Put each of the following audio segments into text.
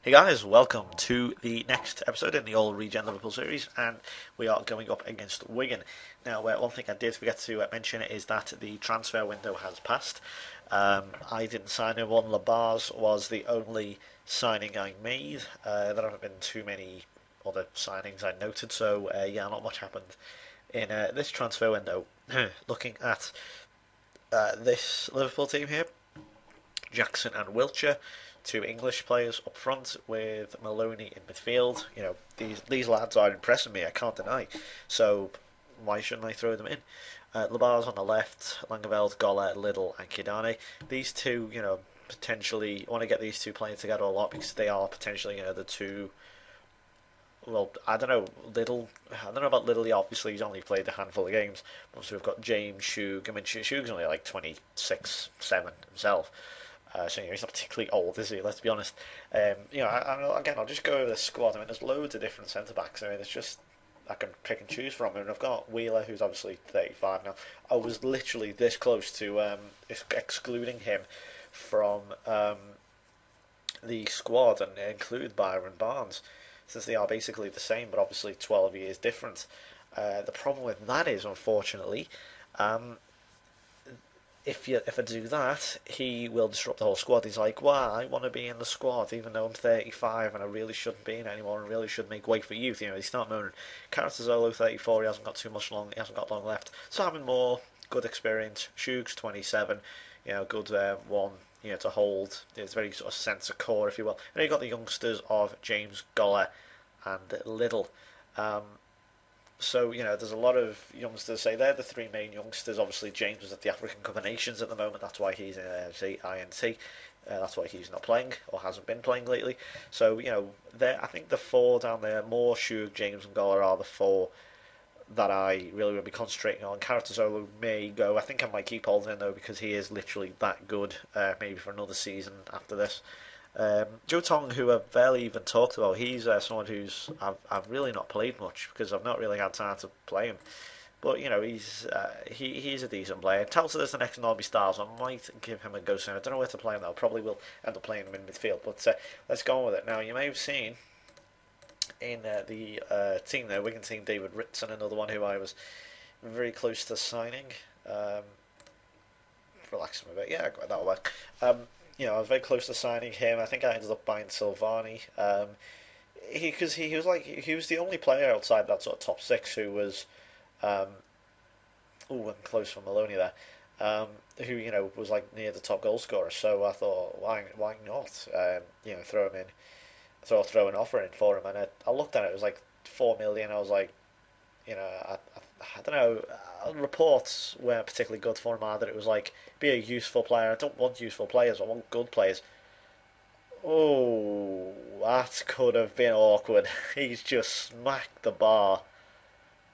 Hey guys, welcome to the next episode in the All-Regen Liverpool series, and we are going up against Wigan. Now, one thing I did forget to mention is that the transfer window has passed. I didn't sign anyone. Labars was the only signing I made. There haven't been too many other signings I noted, so yeah, not much happened in this transfer window. Looking at this Liverpool team here, Jackson and Wiltshire, two English players up front with Maloney in midfield. You know, these lads are impressing me, I can't deny. So why shouldn't I throw them in? Labar's on the left, Langeveld, Goller, Liddell and Kidane. These two, potentially, I want to get these two playing together a lot because they are potentially, the two. Well, I don't know. I don't know about Liddell. Obviously, he's only played a handful of games. Obviously, we've got James Shug. I mean, Shug's only like 26, 7 himself. So he's not particularly old, is he? Let's be honest. Again, I'll just go over the squad. I mean, there's loads of different centre backs. I mean, it's just I can pick and choose from. I mean, I've got Wheeler, who's obviously 35 now. I was literally this close to excluding him from the squad and include Byron Barnes, since they are basically the same, but obviously 12 years different. The problem with that is, unfortunately, if I do that, he will disrupt the whole squad. He's like, "Well, I want to be in the squad, even though I'm 35 and I really shouldn't be in it anymore. And really should make way for youth." You know, he's not moaning. Caratazzolo, 34, he hasn't got He hasn't got long left. Simon Moore, good experience. Shugs, 27, good one. To hold. It's very sort of centre core, if you will. And you've got the youngsters of James Goller and Liddell. So, there's a lot of youngsters. Say they're the three main youngsters. Obviously, James was at the African Cup of Nations at the moment. That's why he's in INT. That's why he's not playing or hasn't been playing lately. So, I think the four down there, Moore, Shug, James, and Goller are the four that I really will be concentrating on. Caratazzolo may go. I think I might keep holding him though because he is literally that good. Maybe for another season after this. Joe Tong, who I've barely even talked about, he's someone who's I've really not played much because I've not really had time to play him. But he's a decent player. Telsa is the next Norby Stars. I might give him a go soon. I don't know where to play him though. Probably will end up playing him in midfield. But let's go on with it now. You may have seen in the team there, Wigan team, David Ritzen, another one who I was very close to signing. Relax him a bit. Yeah, that'll work. I was very close to signing him. I think I ended up buying Silvani. Because he was the only player outside that sort of top six who was, I'm close for Maloney there, who was like near the top goal scorer. So I thought, why not? Throw him in, throw an offer in for him. And I looked at it. It was like 4 million. I was like, I don't know. Reports weren't particularly good for him either. It was like, be a useful player. I don't want useful players. I want good players. Oh, that could have been awkward. He's just smacked the bar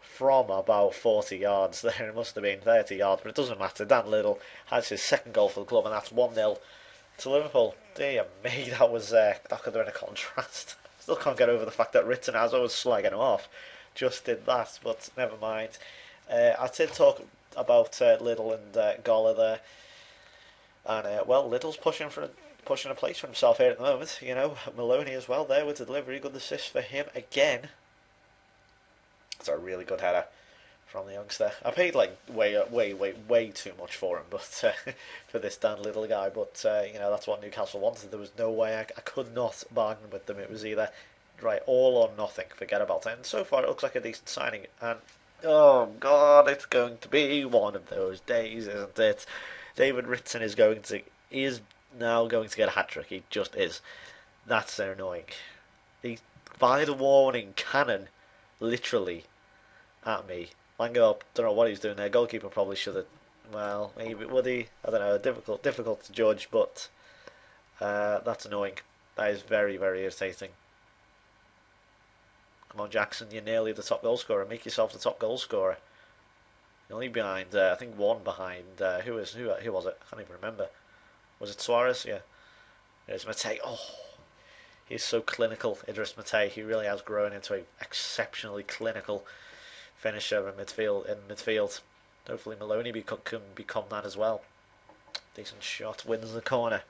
from about 40 yards there. It must have been 30 yards, but it doesn't matter. Dan Liddell has his second goal for the club, and that's 1-0 to Liverpool. Dear me, that could have been a contrast. Still can't get over the fact that Ritzen, as I was slagging him off, just did that, but never mind. I did talk about Liddell and Goller there, and Liddell's pushing a place for himself here at the moment. Maloney as well there with the delivery, good assist for him again. It's a really good header from the youngster. I paid like way too much for him, but for this Dan Liddell guy. But that's what Newcastle wanted. There was no way I could not bargain with them. It was either right all or nothing. Forget about it. And so far, it looks like a decent signing. And oh God, it's going to be one of those days, isn't it? David Ritzen is now going to get a hat trick. He just is. That's so annoying. He fired a warning cannon, literally, at me. Lango, don't know what he's doing there. Goalkeeper probably should have. Well, maybe would he? I don't know. Difficult to judge, but that's annoying. That is very, very irritating. Come on, Jackson, you're nearly the top goal scorer. Make yourself the top goal scorer. You're only behind, I think one behind. Who was it? I can't even remember. Was it Suarez? Yeah. There's Matei. Oh, he's so clinical, Idris Matei. He really has grown into an exceptionally clinical finisher in midfield. Hopefully Maloney can become that as well. Decent shot, wins the corner.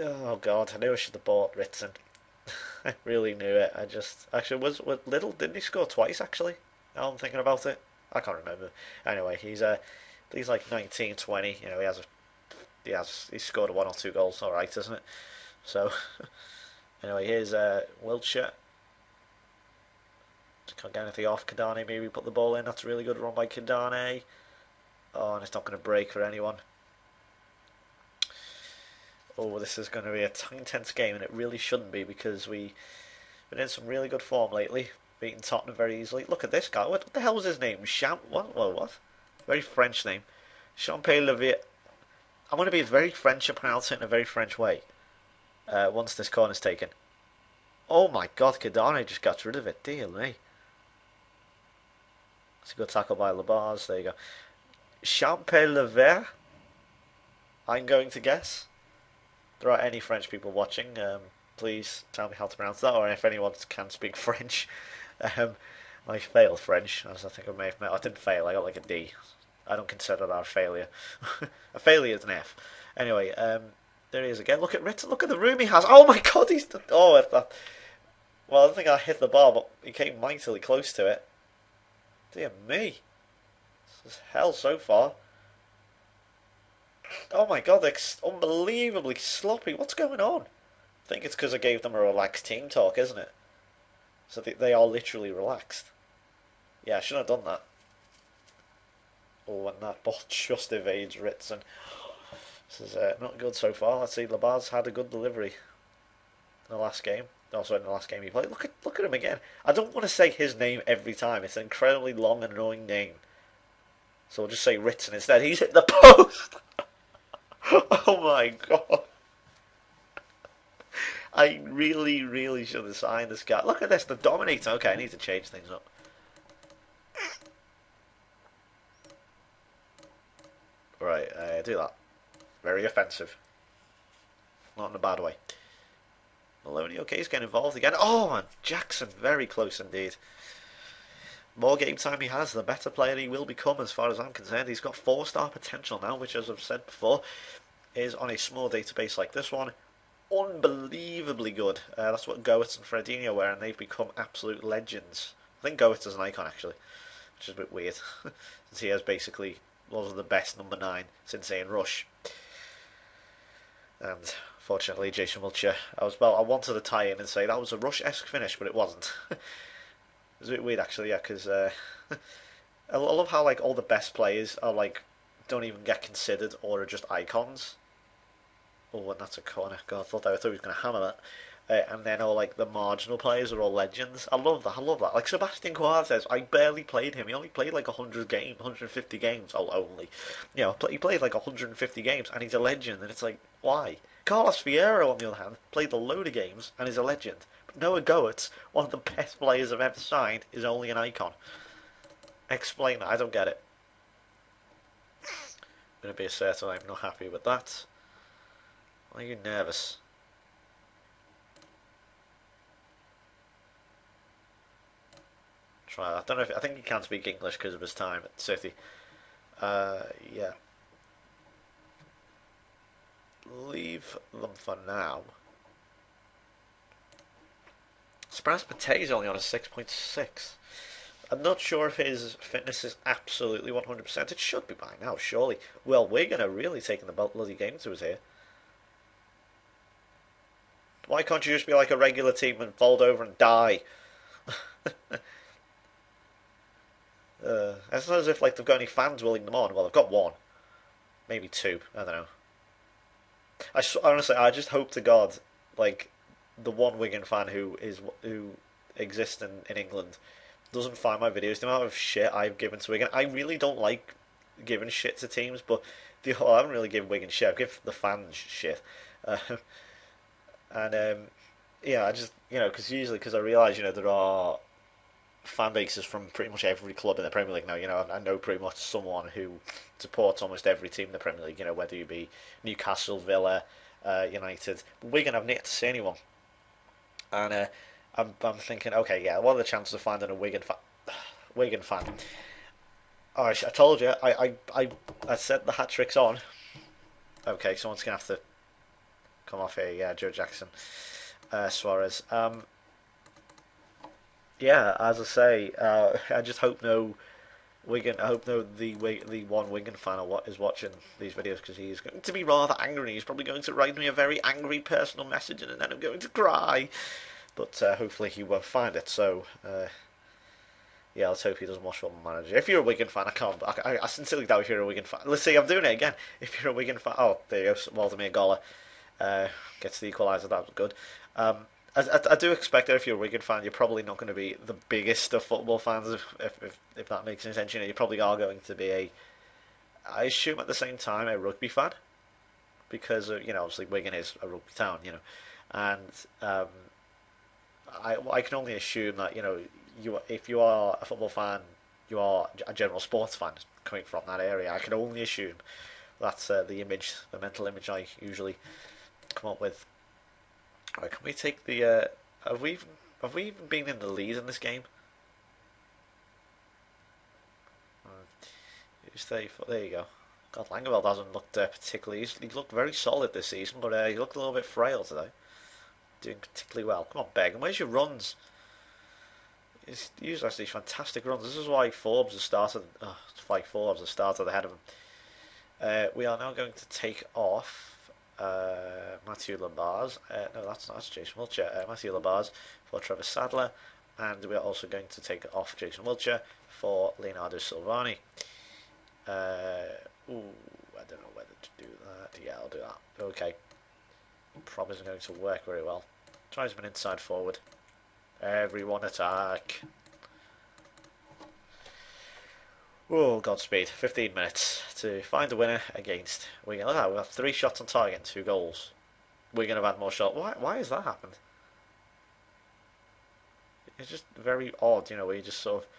Oh God, I knew I should have bought Ritzen. I really knew it. I just actually was Little. Didn't he score twice actually? Now I'm thinking about it. I can't remember. Anyway, he's like 19, 20. You know, he's scored one or two goals. All right, isn't it? So anyway, here's Wiltshire. Just can't get anything off. Kidane maybe put the ball in. That's a really good run by Kidane. Oh, and it's not going to break for anyone. Oh, this is going to be a intense game, and it really shouldn't be because we've been in some really good form lately, beating Tottenham very easily. Look at this guy. What the hell was his name? What? Well, what? Very French name. Champé Levier. I'm going to be very French and pronounce it in a very French way once this corner's taken. Oh my God, Kidane just got rid of it. Dear me. It's a good tackle by Labars. There you go. Champé Levier. I'm going to guess. If there are any French people watching, please tell me how to pronounce that, or if anyone can speak French. I failed French, as I think I may have met. I didn't fail, I got like a D. I don't consider that a failure. A failure is an F. Anyway, there he is again. Look at Ritzen, look at the room he has. Oh my God, he's... Oh, well, I don't think I hit the bar, but he came mightily close to it. Dear me. This is hell so far. Oh my God, they're unbelievably sloppy. What's going on? I think it's because I gave them a relaxed team talk, isn't it? So they are literally relaxed. Yeah, I shouldn't have done that. Oh, and that ball just evades Ritzen. This is not good so far. Let's see, Labaz had a good delivery in the last game. Also in the last game he played. Look at him again. I don't want to say his name every time. It's an incredibly long and annoying name. So we'll just say Ritzen instead. He's hit the post! Oh my God. I really, really should have signed this guy. Look at this, the Dominator. Okay, I need to change things up. Right, do that. Very offensive. Not in a bad way. Maloney, okay, he's getting involved again. Oh, and Jackson, very close indeed. More game time he has, the better player he will become as far as I'm concerned. He's got 4-star potential now, which, as I've said before, is on a small database like this one unbelievably good. That's what Goetz and Fredinho were, and they've become absolute legends. I think Goetz is an icon actually, which is a bit weird, since he has basically one of the best number 9 since Ian Rush. And fortunately, Jason Wiltshire. I wanted to tie in and say that was a Rush-esque finish, but it wasn't. It was a bit weird actually, yeah, because I love how like all the best players are like don't even get considered or are just icons. Oh, and that's a corner. God, I thought he was going to hammer that. And then all like the marginal players are all legends. I love that. I love that. Like Sebastian Coates, I barely played him. He only played like 100 games, 150 games. Oh, only. You know, he played like 150 games, and he's a legend. And it's like, why? Carlos Fierro, on the other hand, played a load of games and is a legend. But Noah Goetz, one of the best players I've ever signed, is only an icon. Explain that. I don't get it. I'm going to be assertive. I'm not happy with that. Are you nervous? Try that. I don't know if I think he can speak English because of his time at City. Yeah. Leave them for now. Spraz Pate is only on a 6.6. I'm not sure if his fitness is absolutely 100%. It should be by now, surely. Well, Wigan are really taking the bloody game to us here. Why can't you just be like a regular team and fold over and die? It's not as if like they've got any fans willing them on. Well, they've got one, maybe two. I don't know. Honestly, I just hope to God, like the one Wigan fan who exists in England doesn't find my videos. The amount of shit I've given to Wigan, I really don't like giving shit to teams, but I haven't really given Wigan shit. I've given the fans shit. Yeah, I just because I realise there are fan bases from pretty much every club in the Premier League now. I know pretty much someone who supports almost every team in the Premier League. Whether you be Newcastle, Villa, United, Wigan, I've yet to see anyone, and I'm thinking, okay, yeah, what are the chances of finding a Wigan fan? Oh, I told you, I said the hat trick's on. Okay, someone's gonna have to come off here. Yeah, Joe Jackson, Suarez. Yeah, as I say, I just hope no Wigan. I hope no the one Wigan fan is watching these videos, because he's going to be rather angry. He's probably going to write me a very angry personal message, and then I'm going to cry. But hopefully he won't find it. So yeah, let's hope he doesn't watch Football Manager. If you're a Wigan fan, I sincerely doubt if you're a Wigan fan. Let's see, I'm doing it again. If you're a Wigan fan, oh, there you go, Waldemir Gola gets the equaliser. That was good. I do expect that if you're a Wigan fan, you're probably not going to be the biggest of football fans, if that makes any sense. You know, you probably are going to be I assume at the same time, a rugby fan, because you know, obviously Wigan is a rugby town, you know, and I can only assume that, you know, if you are a football fan, you are a general sports fan coming from that area. I can only assume that's the mental image I usually come up with. Right, can we take the? Have we even been in the lead in this game? Who's 34? There you go. God, Langeveld hasn't looked particularly. He's looked very solid this season, but he looked a little bit frail today. Doing particularly well. Come on, Begg. Where's your runs? He's usually has these fantastic runs. This is why Forbes has started. Forbes has started ahead of him. We are now going to take off Mathieu Labars. No, that's Jason Wiltshire. Mathieu Labars for Trevor Sadler, and we are also going to take off Jason Wiltshire for Leonardo Silvani. I don't know whether to do that. Yeah, I'll do that. Okay. Probably isn't going to work very well. Tries him an inside forward. Everyone attack. Oh, Godspeed. 15 minutes to find a winner against Wigan. Look at that, we have 3 shots on target and 2 goals. Wigan have had more shots. Why has that happened? It's just very odd, you know, where you just sort of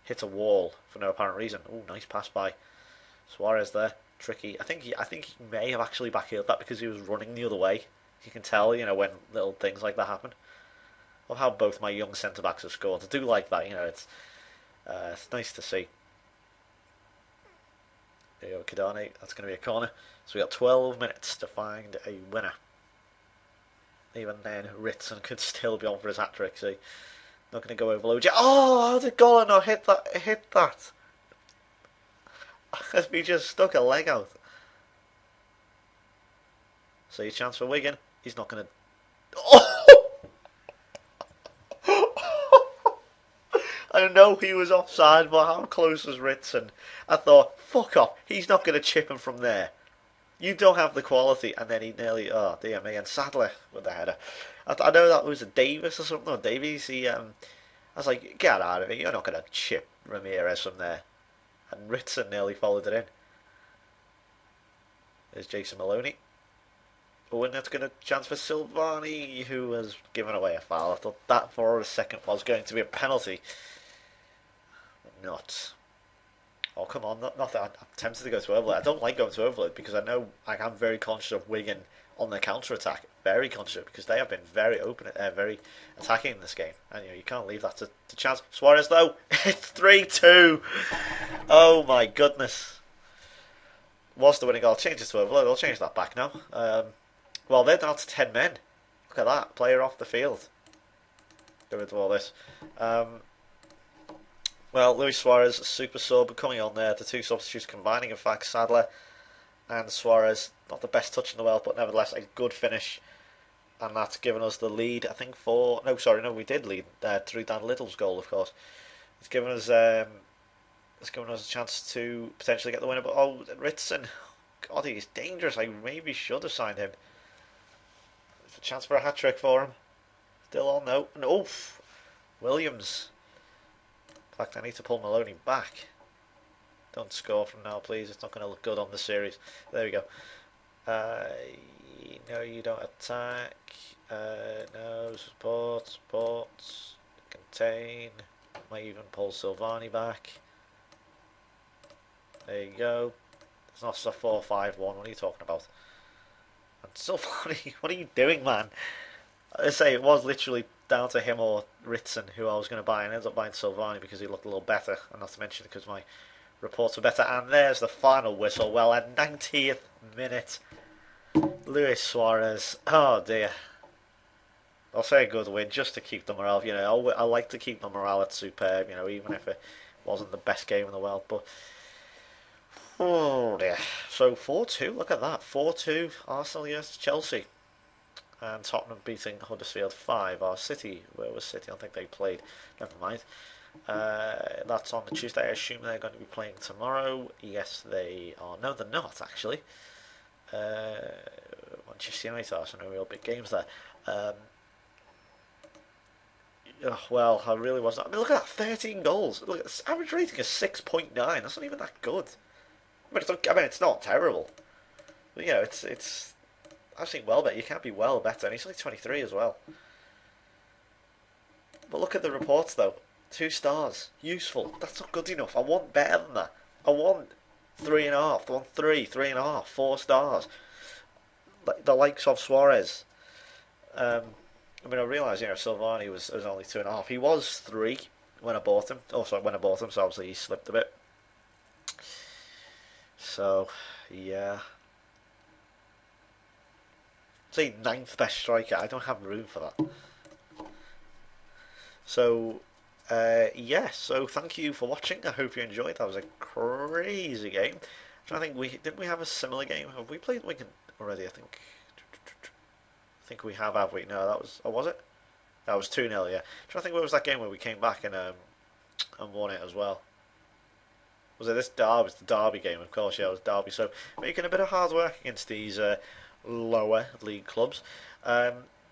hit a wall for no apparent reason. Oh, nice pass by Suarez there. Tricky. I think he may have actually backheeled that because he was running the other way. You can tell, you know, when little things like that happen. Of how both my young centre-backs have scored. I do like that, you know, it's nice to see. There you go, Kidane. That's going to be a corner. So we got 12 minutes to find a winner. Even then, Ritzen could still be on for his hat-trick, see. Not going to go over low. Oh, how did Golan not hit that? Hit that? As we just stuck a leg out. So your chance for Wigan. He's not going to... Oh! I know he was offside, but how close was Ritzen? I thought, fuck off. He's not going to chip him from there. You don't have the quality. And then he nearly... Oh, dear me. And Sadler with the header. I know that was a Davis or something. Or Davies. I was like, get out of it. You're not going to chip Ramirez from there. And Ritzen nearly followed it in. There's Jason Maloney. Oh, and that's going to chance for Silvani, who has given away a foul. I thought that for a second was going to be a penalty. But not. Oh, come on. Not that I'm tempted to go to overload. I don't like going to overload because I know I am very conscious of Wigan on their counter-attack. Very conscious because they have been very open, very attacking in this game. And you can't leave that to chance. Suarez, though. It's 3-2. Oh, my goodness. Was the winning goal. I'll change it to overload. I'll change that back now. Well, they're down to 10 men. Look at that. Player off the field. Get rid of all this. Well, Luis Suarez, super sub, coming on there. The 2 substitutes combining, in fact, Sadler and Suarez. Not the best touch in the world, but nevertheless a good finish. And that's given us the lead, I think, we did lead through Dan Little's goal, of course. It's given us a chance to potentially get the winner. But, oh, Ritzen. God, he's dangerous. I maybe should have signed him. It's a chance for a hat-trick for him. Still on, though. And, oof. Williams. In fact, I need to pull Maloney back. Don't score from now, please. It's not going to look good on the series. There we go. No, you don't attack. No, support. Contain. Might even pull Silvani back. There you go. It's not a 4-5-1. What are you talking about? And Silvani, what are you doing, man? I say it was literally down to him or Ritzen who I was going to buy, and I ended up buying Silvani because he looked a little better, and not to mention because my reports were better. And there's the final whistle. Well, at 90th minute, Luis Suarez. Oh dear. I'll say a good win just to keep the morale. I like to keep the morale at superb. Even if it wasn't the best game in the world. But oh dear. So 4-2. Look at that. 4-2. Arsenal against Chelsea. And Tottenham beating Huddersfield 5. Our City, where was City? I don't think they played. Never mind. That's on the Tuesday. I assume they're going to be playing tomorrow. Yes, they are. No, they're not actually. Manchester United are some real big games there. Well, I really wasn't. I mean, look at that, 13 goals. Look, its average rating is 6.9. That's not even that good. It's not terrible. But it's. I've seen well better. You can't be well better, and he's only 23 as well. But look at the reports though. 2 stars. Useful. That's not good enough. I want better than that. I want 3.5. I want 3.5, 4 stars. Like the likes of Suarez. I realise, Silvani was only 2.5. He was 3 when I bought him. Also, when I bought him, so obviously he slipped a bit. So, yeah. Say 9th best striker. I don't have room for that. So, yeah. So thank you for watching. I hope you enjoyed. That was a crazy game. I think didn't we have a similar game? Have we played Wigan already? I think we have we? No, that was. Oh, was it? That was 2-0. Yeah. I think where was that game where we came back and won it as well? Was it this Derby? It was the Derby game, of course. Yeah, it was Derby. So making a bit of hard work against these lower league clubs.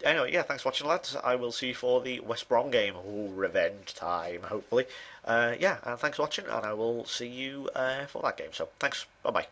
Anyway, yeah, thanks for watching, lads. I will see you for the West Brom game. Oh, revenge time, hopefully. Yeah, and thanks for watching, and I will see you for that game. So, thanks. Bye-bye.